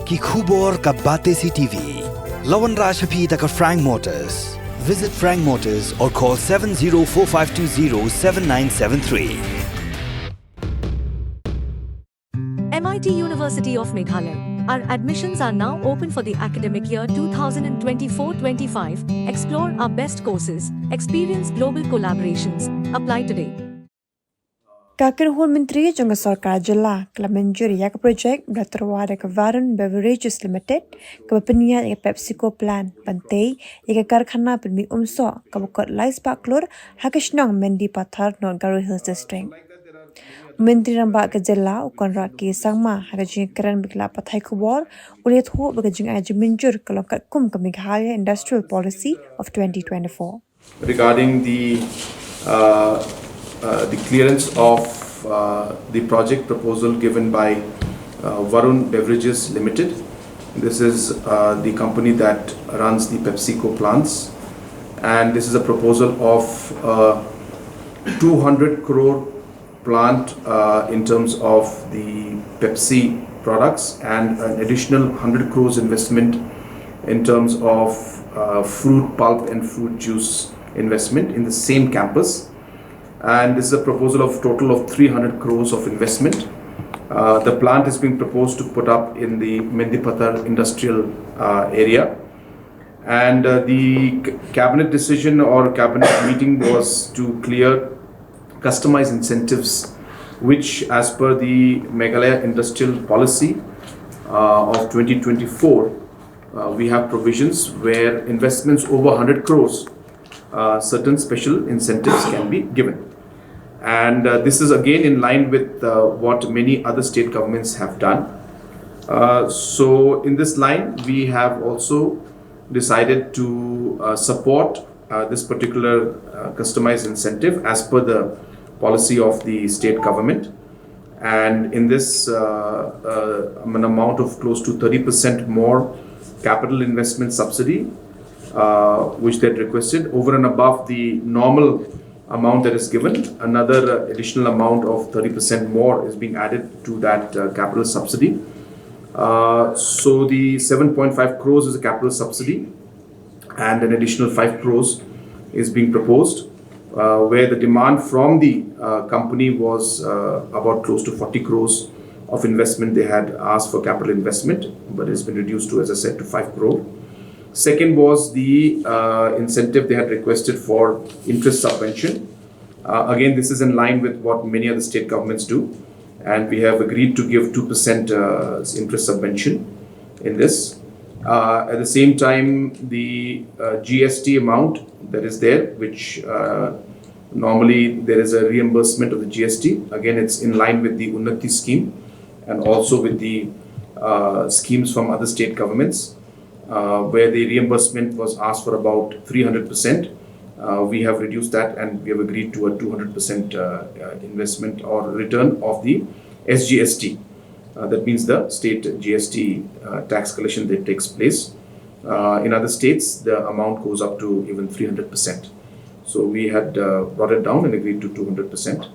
कि खूबोर का बातें सी टीवी लवन राशपी तक Frank Motors. Visit Frank Motors or call 7045207973. MIT University of Meghalaya. Our admissions are now open for the academic year 2024-25. Explore our best courses, experience global collaborations. Apply today. Kakir Menteri Jangka Sarkar Jela telah menjuriak projek berterwada ke Varun Beverages Limited ke penyiar ke Pepsico Plan Pantai ke Karkhana Permi Umsoh ke Bukit Lais Baklur Hakishnong Mendipathar non Garo Hills District. Menteri Rambak ke Jela ukon raki sangma hakajing keren bikla pathai kubor uliat hu bakajing aja menjur ke lokat kum ke Meghalaya Industrial Policy of 2024. Regarding the clearance of the project proposal given by Varun Beverages Limited. This is the company that runs the Pepsico plants, and this is a proposal of 200 crore plant in terms of the Pepsi products and an additional 100 crores investment in terms of fruit pulp and fruit juice investment in the same campus. And this is a proposal of total of 300 crores of investment. The plant is being proposed to put up in the Mendipathar industrial area. And the cabinet decision or cabinet meeting was to clear customized incentives, which as per the Meghalaya industrial policy of 2024, we have provisions where investments over 100 crores, certain special incentives can be given. And this is again in line with what many other state governments have done. So in this line, we have also decided to support this particular customized incentive as per the policy of the state government. And in this, an amount of close to 30% more capital investment subsidy, which they had requested over and above the normal amount that is given. Another additional amount of 30% more is being added to that capital subsidy. So the 7.5 crores is a capital subsidy, and an additional 5 crores is being proposed, where the demand from the company was about close to 40 crores of investment. They had asked for capital investment, but it's been reduced to, as I said, to 5 crore. Second was the incentive they had requested for interest subvention. Again, this is in line with what many other state governments do, and we have agreed to give 2% interest subvention in this. At the same time, the GST amount that is there, which normally there is a reimbursement of the GST. Again, it's in line with the Unnati scheme and also with the schemes from other state governments, where the reimbursement was asked for about 300%. We have reduced that and we have agreed to a 200% investment or return of the SGST. That means the state GST tax collection that takes place. In other states, the amount goes up to even 300%. So we had brought it down and agreed to 200%.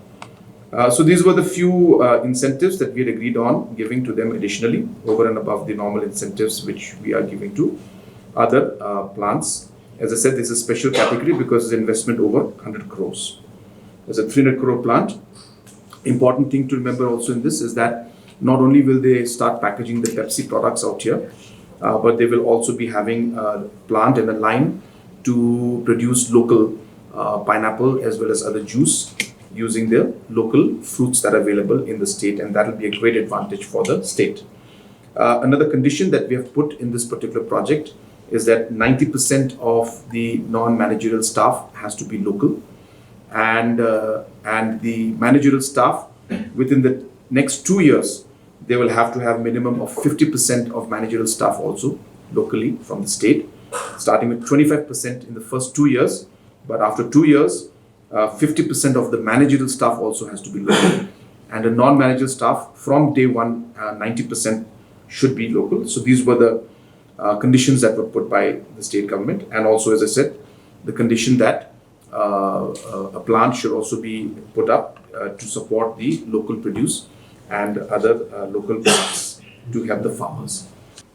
So these were the few incentives that we had agreed on giving to them additionally over and above the normal incentives which we are giving to other plants. As I said, this is a special category because it's investment over 100 crores. There's a 300 crore plant. Important thing to remember also in this is that not only will they start packaging the Pepsi products out here, but they will also be having a plant and a line to produce local pineapple as well as other juice using the local fruits that are available in the state, and that will be a great advantage for the state. Another condition that we have put in this particular project is that 90% of the non-managerial staff has to be local, and the managerial staff within the next 2 years, they will have to have minimum of 50% of managerial staff also locally from the state, starting with 25% in the first 2 years, but after 2 years, 50% of the managerial staff also has to be local, and the non-managerial staff from day one, 90% should be local. So these were the conditions that were put by the state government, and also, as I said, the condition that a plant should also be put up to support the local produce and other local products to help the farmers.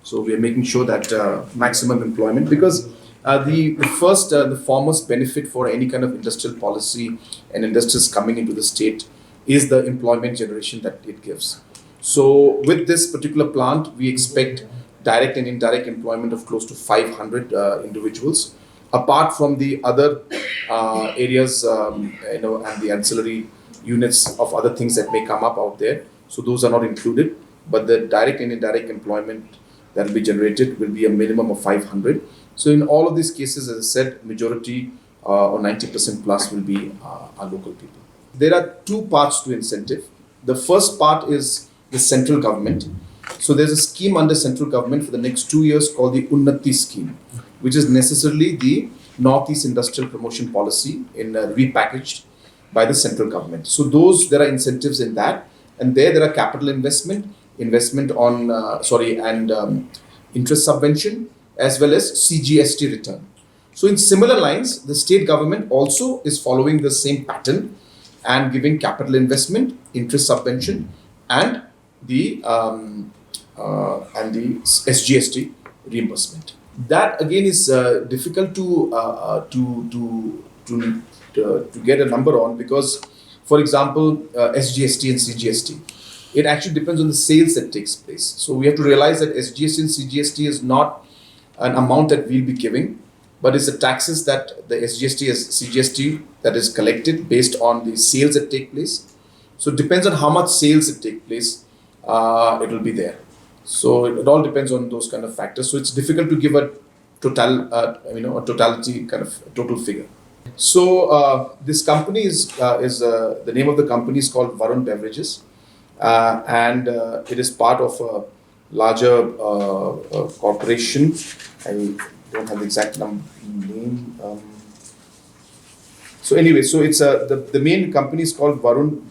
So we are making sure that maximum employment, because the foremost benefit for any kind of industrial policy and industries coming into the state is the employment generation that it gives. So with this particular plant, we expect direct and indirect employment of close to 500 individuals, apart from the other areas, and the ancillary units of other things that may come up out there. So those are not included, but the direct and indirect employment that will be generated will be a minimum of 500. So in all of these cases, as I said, majority or 90% plus will be our local people. There are two parts to incentive. The first part is the central government. So there's a scheme under central government for the next 2 years called the Unnati scheme, which is necessarily the Northeast Industrial Promotion Policy in repackaged by the central government. So there are incentives in that, and there are capital investment on interest subvention, as well as CGST return. So in similar lines, the state government also is following the same pattern and giving capital investment, interest subvention, and the SGST reimbursement. That again is difficult to get a number on, because, for example, SGST and CGST, it actually depends on the sales that takes place. So we have to realize that SGST and CGST is not an amount that we'll be giving, but it's the taxes that the SGST as CGST that is collected based on the sales that take place. So it depends on how much sales that take place, it will be there. So it all depends on those kind of factors. So it's difficult to give a totality kind of total figure. So this company is the name of the company is called Varun Beverages, and it is part of a larger corporation. I don't have the exact name. So anyway, so it's the main company is called Varun.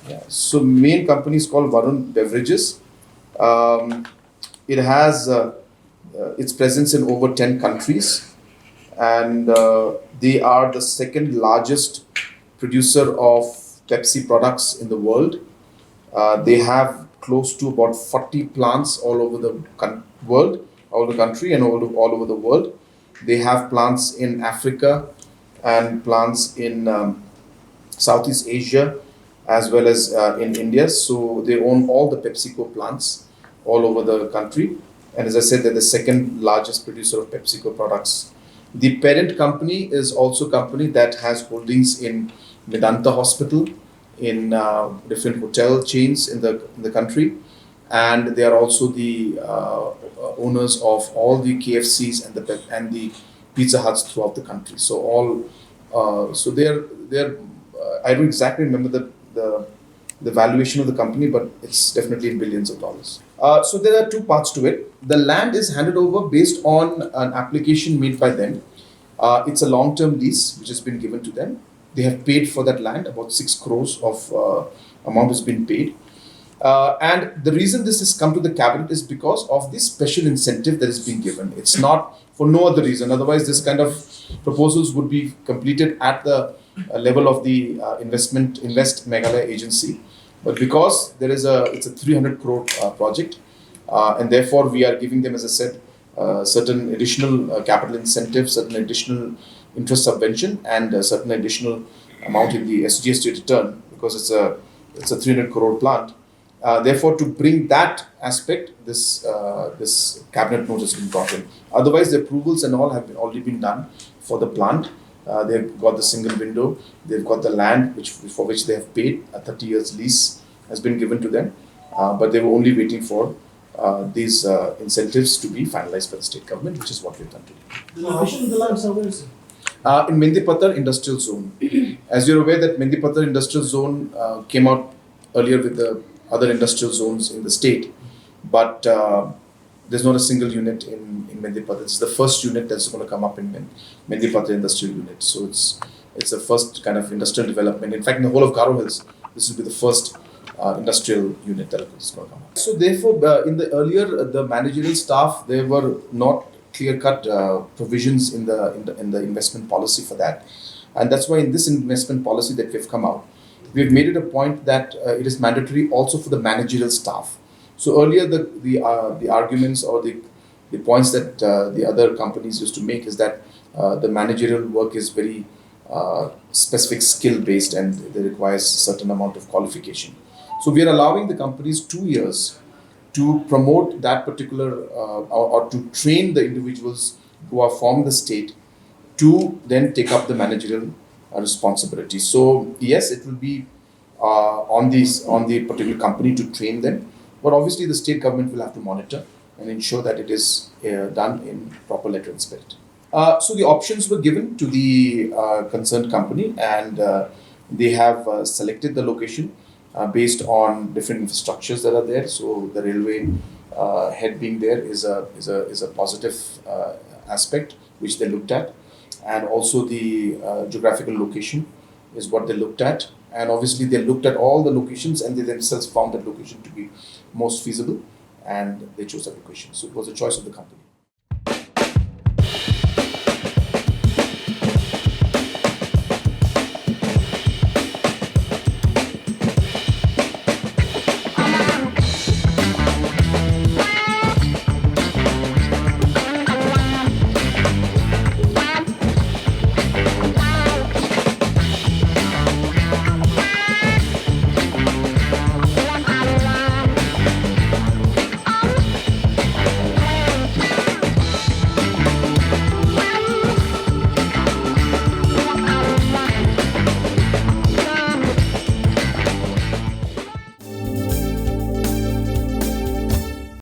Yeah, so main company is called Varun Beverages. It has its presence in over 10 countries, and they are the second largest producer of Pepsi products in the world. They have close to about 40 plants all over the world, all over the country, and all over the world. They have plants in Africa and plants in Southeast Asia, as well as in India. So they own all the Pepsico plants all over the country. And as I said, they're the second largest producer of Pepsico products. The parent company is also a company that has holdings in Medanta Hospital, in different hotel chains in the country. And they are also the owners of all the KFCs and the Pizza Huts throughout the country. So they're I don't exactly remember the valuation of the company, but it's definitely in billions of dollars. So there are two parts to it. The land is handed over based on an application made by them. It's a long-term lease which has been given to them. They have paid for that land, about 6 crores of amount has been paid. And the reason this has come to the cabinet is because of this special incentive that is being given. It's not for no other reason. Otherwise, this kind of proposals would be completed at the level of the Invest Meghalaya agency. But because it's a 300 crore project, and therefore we are giving them, as I said, certain additional capital incentives, certain additional interest subvention, and a certain additional amount in the SGST return, because it's a 300 crore plant. Therefore, to bring that aspect, this cabinet note has been brought in. Otherwise, the approvals and all have already been done for the plant. They've got the single window. They've got the land for which they have paid. A 30 years lease has been given to them, but they were only waiting for these incentives to be finalized by the state government, which is what we've done today. The location of the land, sir, where is it? In Mendipathar Industrial Zone. As you're aware that Mendipathar Industrial Zone came out earlier with the other industrial zones in the state, but there's not a single unit in Mendipathar. It's the first unit that's going to come up in Mendipathar Industrial Unit. So it's the first kind of industrial development. In fact, in the whole of Garo Hills, this will be the first industrial unit that is going to come up. So therefore, in the earlier, the managerial staff, there were not clear-cut provisions in the investment policy for that. And that's why in this investment policy that we've come out, we've made it a point that it is mandatory also for the managerial staff. So earlier, the arguments or the points that the other companies used to make is that the managerial work is very specific skill based and it requires a certain amount of qualification. So we are allowing the companies 2 years to promote that particular or to train the individuals who are from the state to then take up the managerial responsibility. So yes, it will be on the particular company to train them, but obviously the state government will have to monitor and ensure that it is done in proper letter and spirit. So the options were given to the concerned company, and they have selected the location based on different infrastructures that are there. So the railway head being there is a positive aspect which they looked at, and also the geographical location is what they looked at. And obviously they looked at all the locations and they themselves found that location to be most feasible, and they chose that location. So it was a choice of the company.